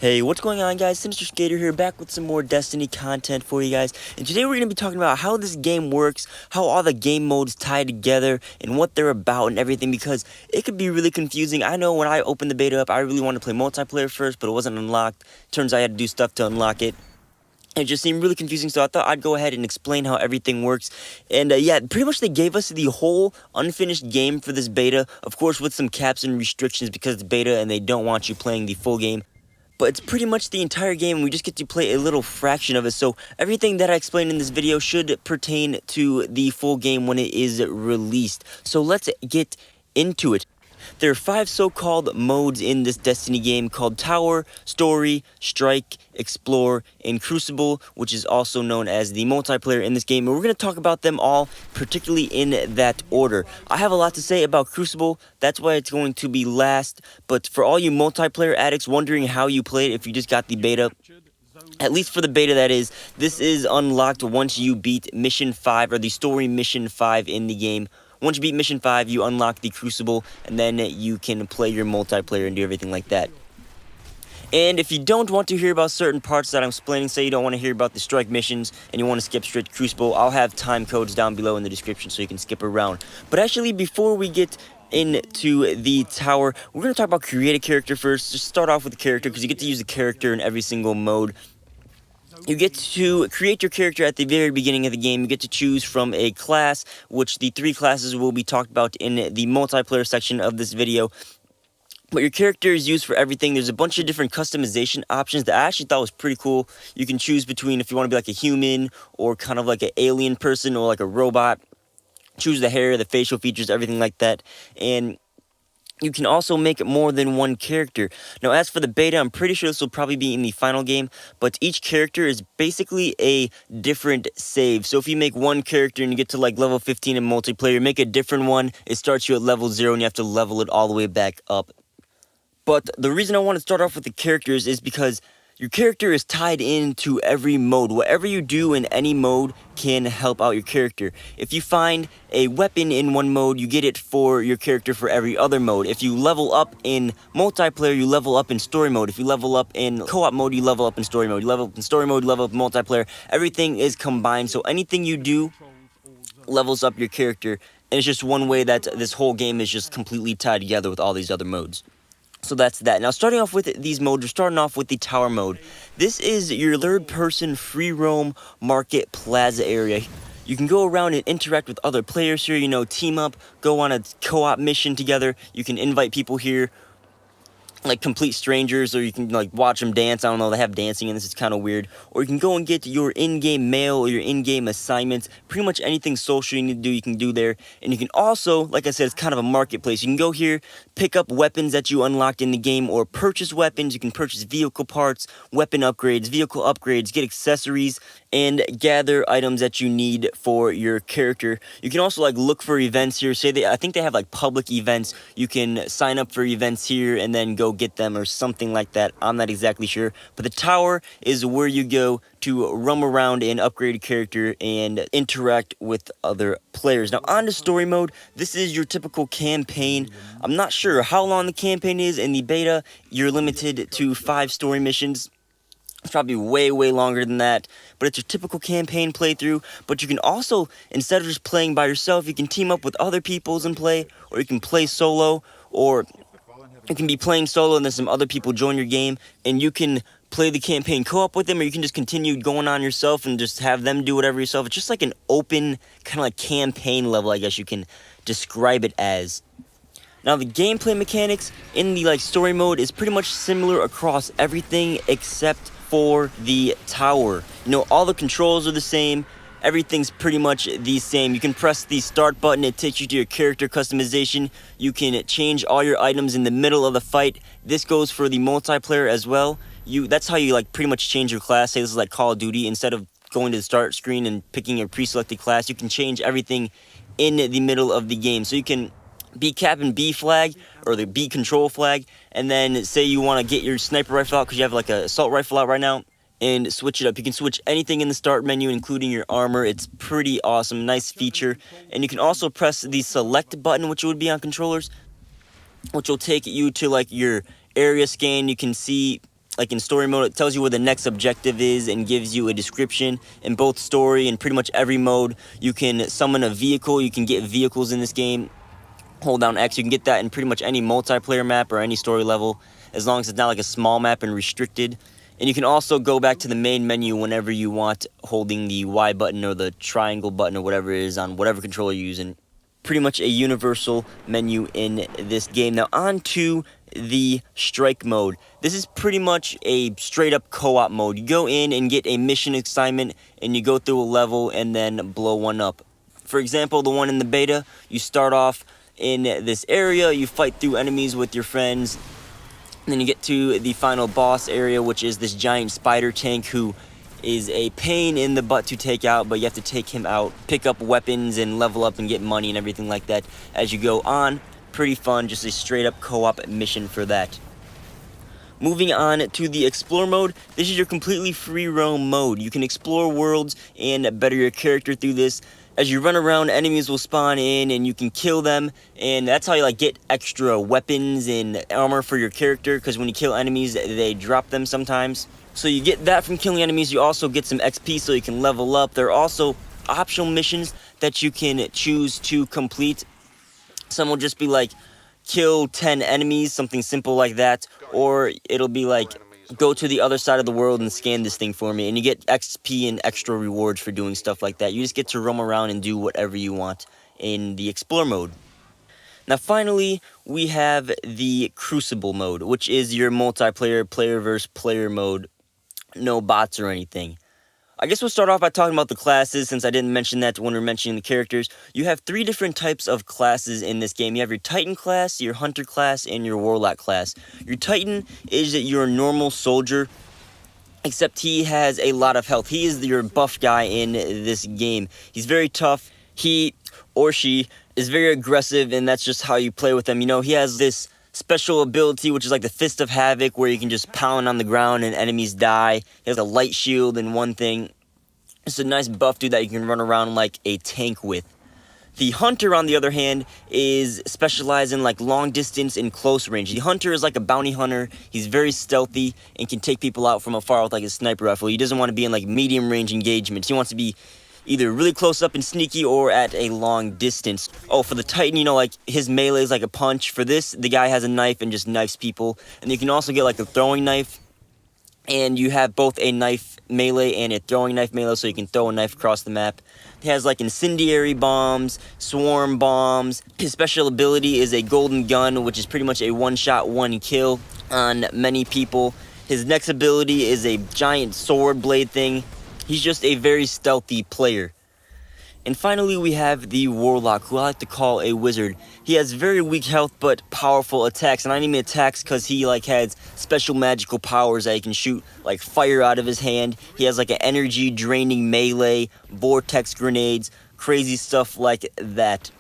Hey, what's going on, guys? Sinister Skater here, back with some more Destiny content for you guys. And today we're going to be talking about how this game works, how all the game modes tie together, and what they're about and everything, because it could be really confusing. I know when I opened the beta up, I really wanted to play multiplayer first, but it wasn't unlocked. Turns out I had to do stuff to unlock it. It just seemed really confusing, so I thought I'd go ahead and explain how everything works. And yeah, pretty much they gave us the whole unfinished game for this beta, of course with some caps and restrictions because it's beta and they don't want you playing the full game. But it's pretty much the entire game, and we just get to play a little fraction of it. So everything that I explained in this video should pertain to the full game when it is released. So let's get into it. There are 5 so-called modes in this Destiny game called Tower, Story, Strike, Explore, and Crucible, which is also known as the multiplayer in this game. And we're going to talk about them all, particularly in that order. I have a lot to say about Crucible, that's why it's going to be last. But for all you multiplayer addicts wondering how you play it if you just got the beta, at least for the beta that is, this is unlocked once you beat Mission 5, or the story Mission 5 in the game. Once you beat Mission 5, you unlock the Crucible, and then you can play your multiplayer and do everything like that. And if you don't want to hear about certain parts that I'm explaining, say you don't want to hear about the strike missions, and you want to skip straight to Crucible, I'll have time codes down below in the description so you can skip around. But actually, before we get into the tower, we're going to talk about create a character first. Just start off with the character, because you get to use the character in every single mode. You get to create your character at the very beginning of the game. You get to choose from a class, which the 3 classes will be talked about in the multiplayer section of this video. But your character is used for everything. There's a bunch of different customization options that I actually thought was pretty cool. You can choose between if you want to be like a human, or kind of like an alien person, or like a robot. Choose the hair, the facial features, everything like that. And you can also make more than one character. Now, as for the beta, I'm pretty sure this will probably be in the final game, but each character is basically a different save. So if you make one character and you get to like level 15 in multiplayer, make a different one, it starts you at level 0 and you have to level it all the way back up. But the reason I want to start off with the characters is because your character is tied into every mode. Whatever you do in any mode can help out your character. If you find a weapon in one mode, you get it for your character for every other mode. If you level up in multiplayer, you level up in story mode. If you level up in co-op mode, you level up in story mode. You level up in story mode, you level up in multiplayer. Everything is combined, so anything you do levels up your character. And it's just one way that this whole game is just completely tied together with all these other modes. So that's that. Now, starting off with these modes, we're starting off with the tower mode. This is your third-person free roam market plaza area. You can go around and interact with other players here, team up, go on a co-op mission together. You can invite people here, like complete strangers, or you can like watch them dance. I don't know, they have dancing in this, it's kind of weird. Or you can go and get your in-game mail or your in-game assignments. Pretty much anything social you need to do, you can do there. And you can also, like I said, it's kind of a marketplace. You can go here, pick up weapons that you unlocked in the game, or purchase weapons. You can purchase vehicle parts, weapon upgrades, vehicle upgrades, get accessories, and gather items that you need for your character. You can also like look for events here. I think they have like public events. You can sign up for events here and then go get them or something like that. I'm not exactly sure. But the tower is where you go to roam around and upgrade a character and interact with other players. Now, on to story mode, this is your typical campaign. I'm not sure how long the campaign is. In the beta, you're limited to 5 story missions. It's probably way longer than that, but it's your typical campaign playthrough. But you can also, instead of just playing by yourself, you can team up with other peoples and play, or you can play solo, or you can be playing solo and then some other people join your game, and you can play the campaign co-op with them, or you can just continue going on yourself and just have them do whatever yourself. It's just like an open, kind of like campaign level, I guess you can describe it as. Now, the gameplay mechanics in the story mode is pretty much similar across everything except for the tower. All the controls are the same. Everything's pretty much the same. You can press the start button. It takes you to your character customization. You can change all your items in the middle of the fight. This goes for the multiplayer as well. That's how you pretty much change your class. Say this is like Call of Duty. Instead of going to the start screen and picking your pre-selected class, you can change everything in the middle of the game. So you can be Captain B flag, or the B control flag, and then say you want to get your sniper rifle out because you have like an assault rifle out right now, and switch it up. You can switch anything in the start menu, including your armor. It's pretty awesome, nice feature. And you can also press the select button, which would be on controllers, which will take you to your area scan. You can see like in story mode, it tells you where the next objective is and gives you a description. In both story and pretty much every mode, you can summon a vehicle. You can get vehicles in this game. Hold down X, you can get that in pretty much any multiplayer map or any story level, as long as it's not like a small map and restricted. And you can also go back to the main menu whenever you want, holding the Y button or the triangle button or whatever it is on whatever controller you're using. Pretty much a universal menu in this game. Now on to the strike mode. This is pretty much a straight up co-op mode. You go in and get a mission assignment and you go through a level and then blow one up. For example, the one in the beta, you start off in this area, you fight through enemies with your friends, and then you get to the final boss area, which is this giant spider tank who is a pain in the butt to take out, but you have to take him out, pick up weapons and level up and get money and everything like that as you go on. Pretty fun, just a straight up co-op mission for that. Moving on to the explore mode, this is your completely free roam mode. You can explore worlds and better your character through this. As you run around, enemies will spawn in and you can kill them, and that's how you like get extra weapons and armor for your character, because when you kill enemies, they drop them sometimes. So you get that from killing enemies. You also get some XP so you can level up. There are also optional missions that you can choose to complete. Some will just be like kill 10 enemies, something simple like that, or it'll be like go to the other side of the world and scan this thing for me, and you get XP and extra rewards for doing stuff like that. You just get to roam around and do whatever you want in the explore mode. Now finally, we have the Crucible mode, which is your multiplayer, player versus player mode. No bots or anything. I guess we'll start off by talking about the classes, since I didn't mention that when we were mentioning the characters. You have 3 different types of classes in this game. You have your Titan class, your Hunter class, and your Warlock class. Your Titan is your normal soldier, except he has a lot of health. He is your buff guy in this game. He's very tough. He or she is very aggressive, and that's just how you play with him. You know, he has this special ability, which is like the Fist of Havoc, where you can just pound on the ground and enemies die. He has a light shield and one thing. It's a nice buff dude that you can run around like a tank with. The Hunter, on the other hand, is specialized in like long distance and close range. The Hunter is like a bounty hunter. He's very stealthy and can take people out from afar with like a sniper rifle. He doesn't want to be in like medium range engagements. He wants to be either really close up and sneaky or at a long distance. Oh, for the Titan, you know, like his melee is like a punch. For this, the guy has a knife and just knifes people. And you can also get like a throwing knife. And you have both a knife melee and a throwing knife melee, so you can throw a knife across the map. He has like incendiary bombs, swarm bombs. His special ability is a golden gun, which is pretty much a one-shot, one-kill on many people. His next ability is a giant sword blade thing. He's just a very stealthy player. And finally, we have the Warlock, who I like to call a wizard. He has very weak health, but powerful attacks. And I mean attacks because he like has special magical powers that he can shoot like fire out of his hand. He has like an energy draining melee, vortex grenades, crazy stuff like that.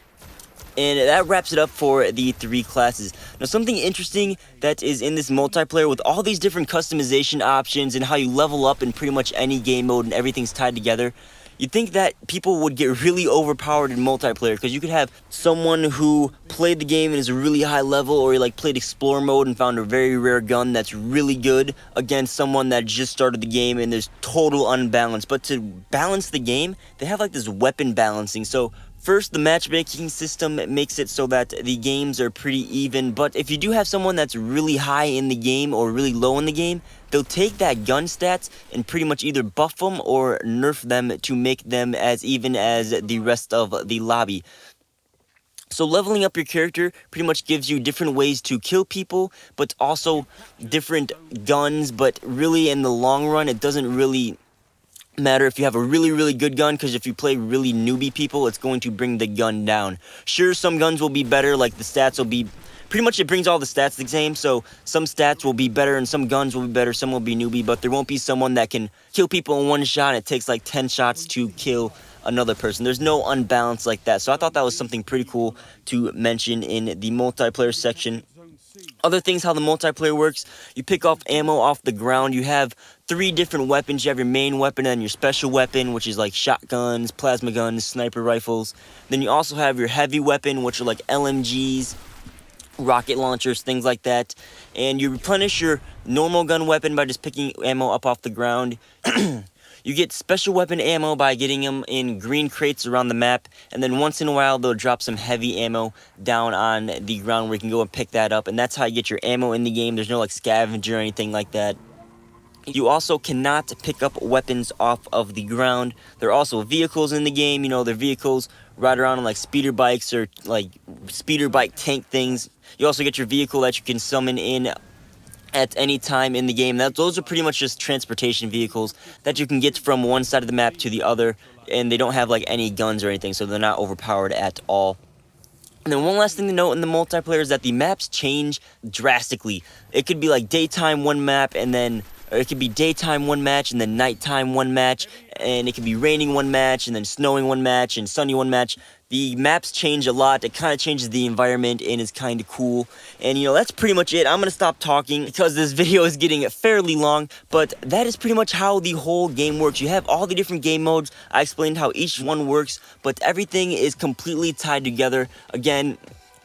And that wraps it up for the 3 classes. Now, something interesting that is in this multiplayer with all these different customization options and how you level up in pretty much any game mode and everything's tied together. You'd think that people would get really overpowered in multiplayer, because you could have someone who played the game and is a really high level, or like played explore mode and found a very rare gun that's really good, against someone that just started the game and there's total unbalance. But to balance the game, they have like this weapon balancing. So first, the matchmaking system makes it so that the games are pretty even, but if you do have someone that's really high in the game or really low in the game, they'll take that gun stats and pretty much either buff them or nerf them to make them as even as the rest of the lobby. So leveling up your character pretty much gives you different ways to kill people, but also different guns, but really in the long run, it doesn't really matter if you have a really good gun, because if you play really newbie people, it's going to bring the gun down. Sure, some guns will be better, like the stats will be pretty much, it brings all the stats the same, so some stats will be better and some guns will be better, some will be newbie, but there won't be someone that can kill people in one shot and it takes like 10 shots to kill another person. There's no unbalance like that, so I thought that was something pretty cool to mention in the multiplayer section. Other things, how the multiplayer works, you pick off ammo off the ground. You have 3 different weapons. You have your main weapon and your special weapon, which is like shotguns, plasma guns, sniper rifles. Then you also have your heavy weapon, which are like LMGs, rocket launchers, things like that. And you replenish your normal gun weapon by just picking ammo up off the ground. You get special weapon ammo by getting them in green crates around the map, and then once in a while they'll drop some heavy ammo down on the ground where you can go and pick that up, and that's how you get your ammo in the game. There's no like scavenger or anything like that. You also cannot pick up weapons off of the ground. There are also vehicles in the game. You know, they're vehicles ride around on like speeder bikes or like speeder bike tank things. You also get your vehicle that you can summon in at any time in the game. Those are pretty much just transportation vehicles that you can get from one side of the map to the other, and they don't have like any guns or anything, so they're not overpowered at all. And then one last thing to note in the multiplayer is that the maps change drastically. It could be like daytime one map, and then or it could be daytime one match and then nighttime one match, and it could be raining one match and then snowing one match and sunny one match. The maps change a lot. It kind of changes the environment and is kind of cool. And you know, that's pretty much it. I'm going to stop talking because this video is getting fairly long, but that is pretty much how the whole game works. You have all the different game modes. I explained how each one works, but everything is completely tied together. Again,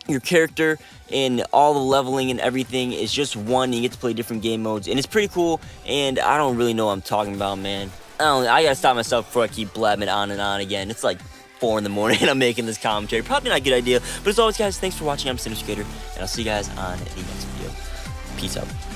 your character and all the leveling and everything is just one. You get to play different game modes, and it's pretty cool. And I don't really know what I'm talking about, man. I gotta stop myself before I keep blabbing on and on again. It's like 4 in the morning and I'm making this commentary. Probably not a good idea, but as always, guys, thanks for watching. I'm Skater, and I'll see you guys on the next video. Peace out.